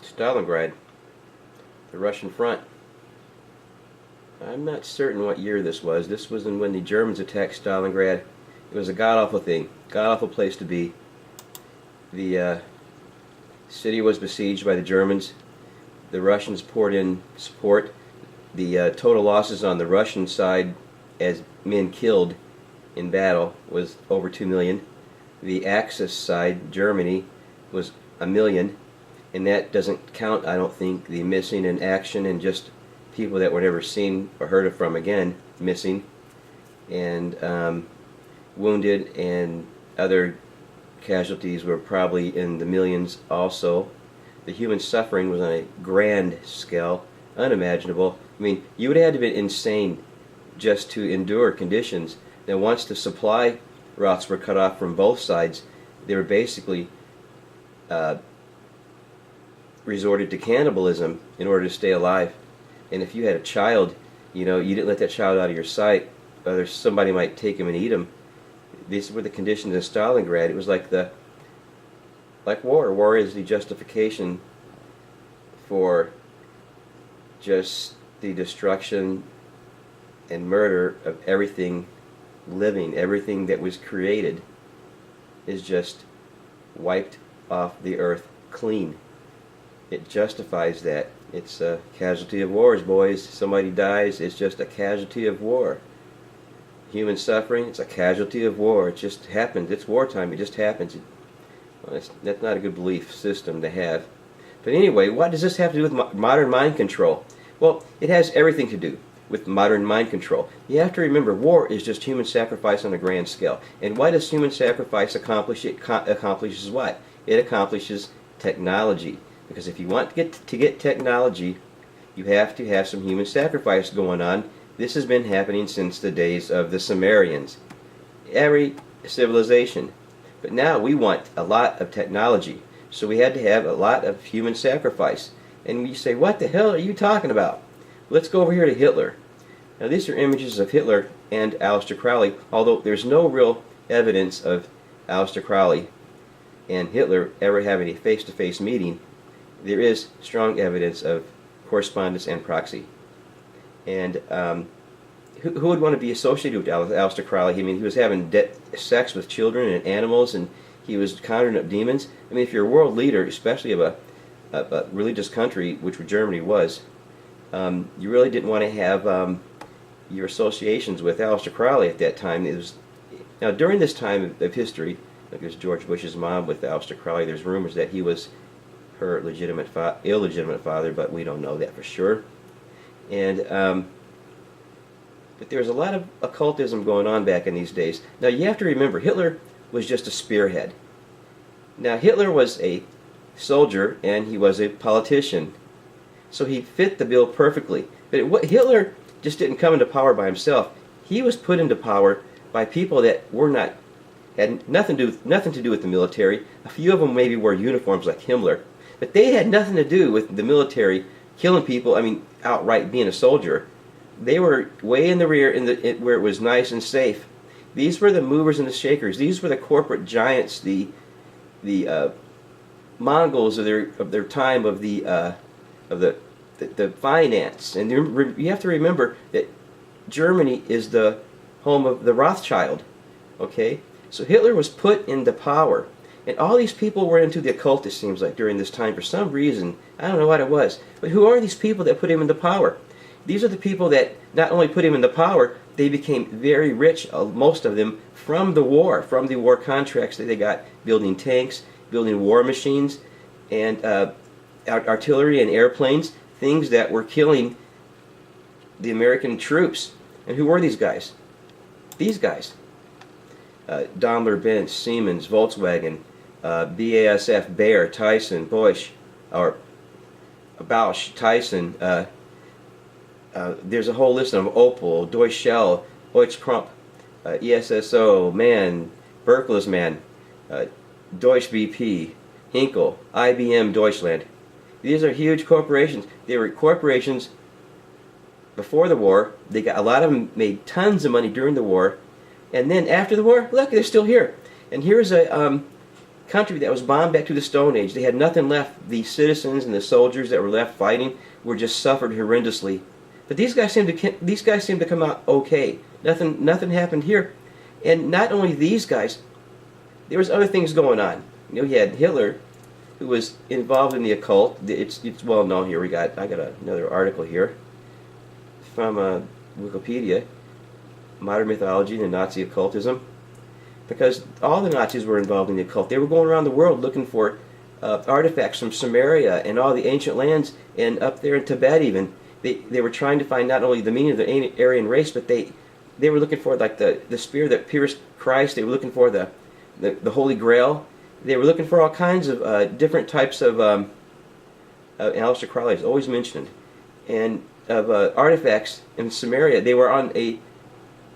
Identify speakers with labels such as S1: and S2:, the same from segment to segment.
S1: Stalingrad, the Russian front. I'm not certain what year this was. This was when the Germans attacked Stalingrad. It was a god-awful thing, god-awful place to be. The city was besieged by the Germans. The Russians poured in support. The total losses on the Russian side as men killed in battle was over 2 million. The Axis side, Germany, was 1 million. And that doesn't count, I don't think, the missing in action and just people that were never seen or heard of from again, missing, and wounded, and other casualties were probably in the millions also. The human suffering was on a grand scale, unimaginable. I mean, you would have had to be insane just to endure conditions. Now, once the supply routes were cut off from both sides, they were basically resorted to cannibalism in order to stay alive. And if you had a child, you didn't let that child out of your sight, or somebody might take him and eat him. These were the conditions in Stalingrad. It was like war. War is the justification for just the destruction and murder of everything living. Everything that was created is just wiped off the earth clean. It justifies that. It's a casualty of wars, boys. Somebody dies, it's just a casualty of war. Human suffering, it's a casualty of war. It just happens. It's wartime. It just happens. That's not a good belief system to have. But anyway, what does this have to do with modern mind control? Well, it has everything to do with modern mind control. You have to remember, war is just human sacrifice on a grand scale. And why does human sacrifice accomplish? It accomplishes what? It accomplishes technology. Because if you want to get technology, you have to have some human sacrifice going on. This has been happening since the days of the Sumerians. Every civilization. But now we want a lot of technology. So we had to have a lot of human sacrifice. And you say, what the hell are you talking about? Let's go over here to Hitler. Now these are images of Hitler and Aleister Crowley, although there's no real evidence of Aleister Crowley and Hitler ever having a face-to-face meeting. There is strong evidence of correspondence and proxy. And who would want to be associated with Aleister Crowley? I mean, he was having sex with children and animals, and he was conjuring up demons. I mean, if you're a world leader, especially of a religious country, which Germany was, you really didn't want to have your associations with Aleister Crowley at that time. Now, during this time of history, like there's George Bush's mom with Aleister Crowley, there's rumors that he was her illegitimate father, but we don't know that for sure. And but there was a lot of occultism going on back in these days. Now you have to remember, Hitler was just a spearhead. Now Hitler was a soldier and he was a politician, so he fit the bill perfectly. But Hitler just didn't come into power by himself. He was put into power by people that had nothing to do with the military. A few of them maybe wore uniforms like Himmler, but they had nothing to do with the military killing people. I mean, outright being a soldier. They were way in the rear, where it was nice and safe. These were the movers and the shakers. These were the corporate giants, the Mongols of their time, of the finance. And you have to remember that Germany is the home of the Rothchild. Okay, so Hitler was put into power, and all these people were into the occult. It seems like during this time, for some reason, I don't know what it was. But who are these people that put him into power? These are the people that not only put him into power, they became very rich, most of them, from the war contracts that they got, building tanks, building war machines, and artillery and airplanes, things that were killing the American troops. And who were these guys? These guys. Daimler-Benz, Siemens, Volkswagen, BASF, Bayer, Tyson, Bosch, or Bosch, Tyson, there's a whole list of them: Opel, Deutsche Shell, Deutsche Krump, ESSO, MAN, Bertelsmann, Deutsche BP, Hinkel, IBM Deutschland. These are huge corporations. They were corporations before the war. A lot of them made tons of money during the war, and then after the war, look, they're still here. And here's a country that was bombed back to the Stone Age. They had nothing left. The citizens and the soldiers that were left fighting were just suffered horrendously. But these guys seem to come out okay. Nothing happened here. And not only these guys, there was other things going on. You know, you had Hitler, who was involved in the occult. It's well known here. I got another article here from Wikipedia, Modern Mythology and Nazi Occultism. Because all the Nazis were involved in the occult. They were going around the world looking for artifacts from Sumeria and all the ancient lands, and up there in Tibet even. They were trying to find not only the meaning of the Aryan race, but they were looking for like the spear that pierced Christ. They were looking for the Holy Grail. They were looking for all kinds of different types of Aleister Crowley is always mentioned, and of artifacts in Sumeria. They were on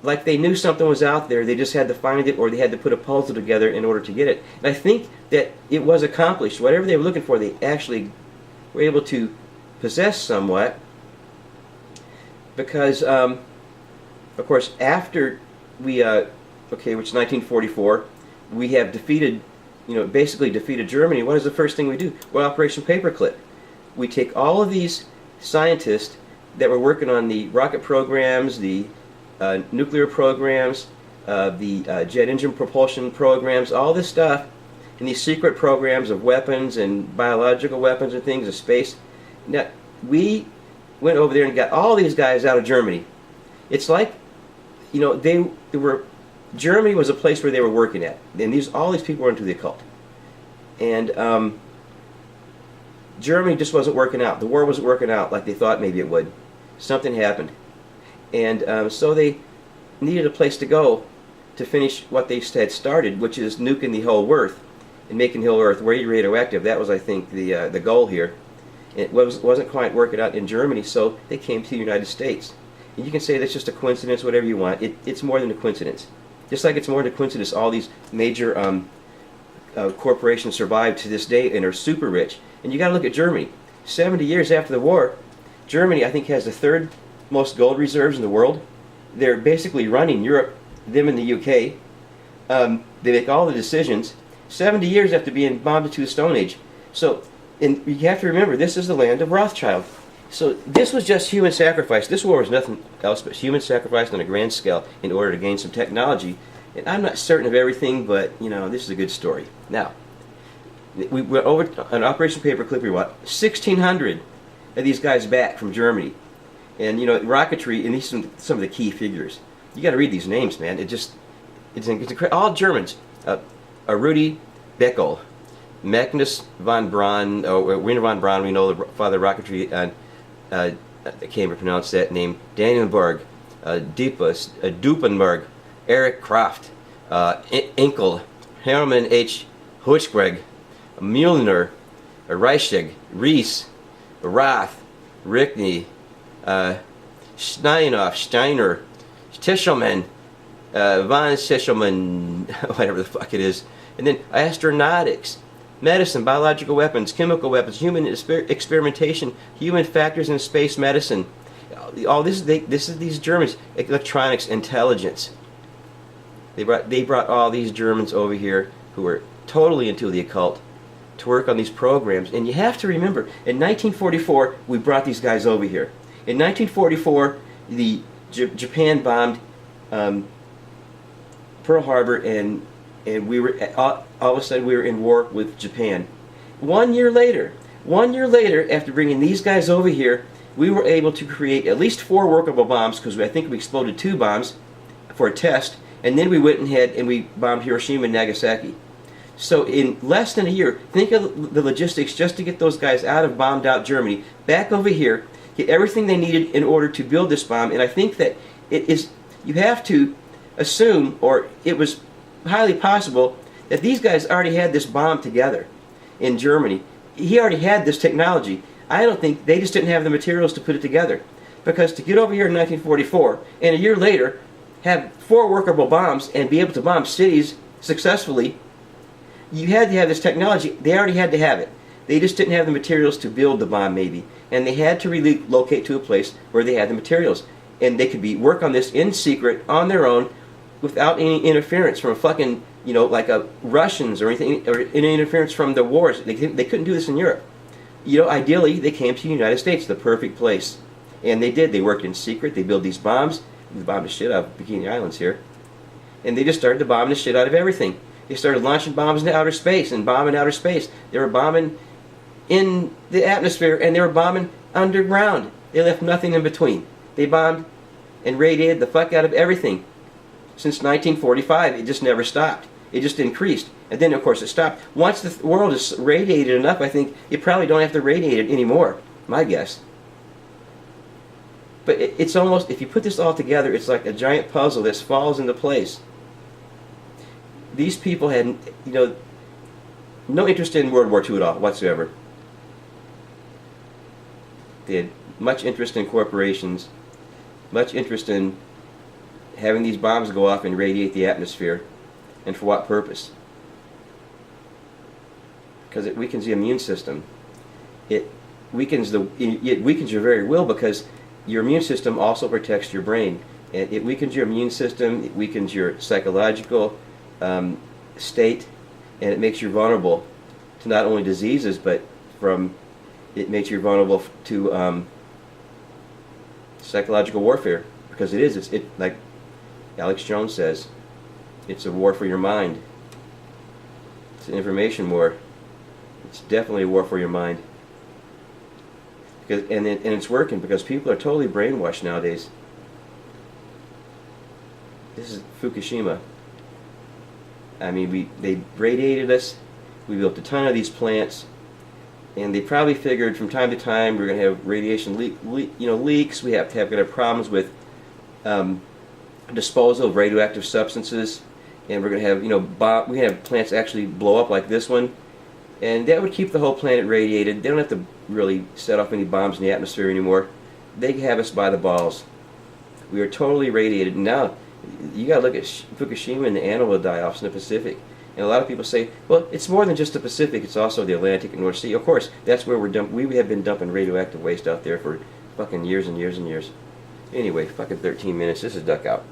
S1: like they knew something was out there. They just had to find it, or they had to put a puzzle together in order to get it. And I think that it was accomplished. Whatever they were looking for, they actually were able to possess somewhat. Because, of course, after we, which is 1944, we have defeated, basically defeated Germany. What is the first thing we do? Well, Operation Paperclip. We take all of these scientists that were working on the rocket programs, the nuclear programs, the jet engine propulsion programs, all this stuff, and these secret programs of weapons and biological weapons and things of space. Now, we went over there and got all these guys out of Germany. It's like, Germany was a place where they were working at, and all these people were into the occult. And Germany just wasn't working out. The war wasn't working out like they thought maybe it would. Something happened. And so they needed a place to go to finish what they had started, which is nuking the whole Earth and making the whole Earth radioactive. That was, I think, the goal here. It wasn't quite working out in Germany, so they came to the United States. And you can say that's just a coincidence, whatever you want. It's more than a coincidence. Just like it's more than a coincidence, all these major corporations survive to this day and are super rich. And you got to look at Germany. 70 years after the war, Germany, I think, has the third most gold reserves in the world. They're basically running Europe, them and the UK. They make all the decisions. 70 years after being bombed to the Stone Age. So, and you have to remember, this is the land of Rothschild. So this was just human sacrifice. This war was nothing else but human sacrifice on a grand scale in order to gain some technology. And I'm not certain of everything, but this is a good story. Now, we went over on Operation Paperclip. We brought 1,600 of these guys back from Germany. And rocketry, and these are some of the key figures. You got to read these names, man. It's incredible. All Germans. Rudi Beckel, Magnus von Braun, Wiener von Braun, we know the father of rocketry, I can't even pronounce that name, Danielberg, Dupenberg, Eric Kraft, Enkel, Hermann H. Huschberg, Mühlner, Reicheg, Rees, Roth, Rickney, Steinoff, Steiner, Tischelman, von Tischelman, whatever the fuck it is, and then astronautics, medicine, biological weapons, chemical weapons, human experimentation, human factors in space medicine. All this is these Germans. Electronics, intelligence. They brought all these Germans over here who were totally into the occult to work on these programs. And you have to remember, in 1944, we brought these guys over here. In 1944, Japan bombed Pearl Harbor, and we were all of a sudden we were in war with Japan. 1 year later, after bringing these guys over here, we were able to create at least 4 workable bombs, because I think we exploded 2 bombs for a test, and then we went ahead and we bombed Hiroshima and Nagasaki. So in less than a year, think of the logistics just to get those guys out of bombed out Germany, back over here, get everything they needed in order to build this bomb. And I think that you have to assume, or it was highly possible, that these guys already had this bomb together in Germany. He already had this technology. I don't think they just didn't have the materials to put it together. Because to get over here in 1944, and a year later, have 4 workable bombs and be able to bomb cities successfully, you had to have this technology. They already had to have it. They just didn't have the materials to build the bomb, maybe. And they had to relocate to a place where they had the materials. And they could work on this in secret, on their own, without any interference from fucking you know, like Russians or anything, or any interference from the wars. They couldn't do this in Europe. You know, ideally, they came to the United States, the perfect place. And they did. They worked in secret. They built these bombs. They bombed the shit out of Bikini Islands here. And they just started to bomb the shit out of everything. They started launching bombs into outer space and bombing outer space. They were bombing in the atmosphere and they were bombing underground. They left nothing in between. They bombed and radiated the fuck out of everything. Since 1945, it just never stopped. It just increased. And then, of course, it stopped. Once the world is radiated enough, I think you probably don't have to radiate it anymore, my guess. But it's almost, if you put this all together, it's like a giant puzzle that falls into place. These people had, you know, no interest in World War II at all, whatsoever. They had much interest in corporations, much interest in having these bombs go off and radiate the atmosphere. And for what purpose? Because it weakens the immune system. It weakens your very will, because your immune system also protects your brain. And it weakens your immune system, it weakens your psychological state, and it makes you vulnerable to not only diseases, but it makes you vulnerable to psychological warfare, because it's like Alex Jones says, it's a war for your mind. It's an information war. It's definitely a war for your mind. And it's working, because people are totally brainwashed nowadays. This is Fukushima. I mean, they radiated us. We built a ton of these plants, and they probably figured from time to time we're going to have radiation leaks. We have to have problems with disposal of radioactive substances, and we're going to have we have plants actually blow up like this one, and that would keep the whole planet radiated. They don't have to really set off any bombs in the atmosphere anymore. They have us by the balls. We are totally radiated. Now you got to look at Fukushima and the animal die-offs in the Pacific. And a lot of people say, well, it's more than just the Pacific, it's also the Atlantic and North Sea. Of course, that's where we have been dumping radioactive waste out there for fucking years and years and years. Anyway, fucking 13 minutes. This is Duck Out.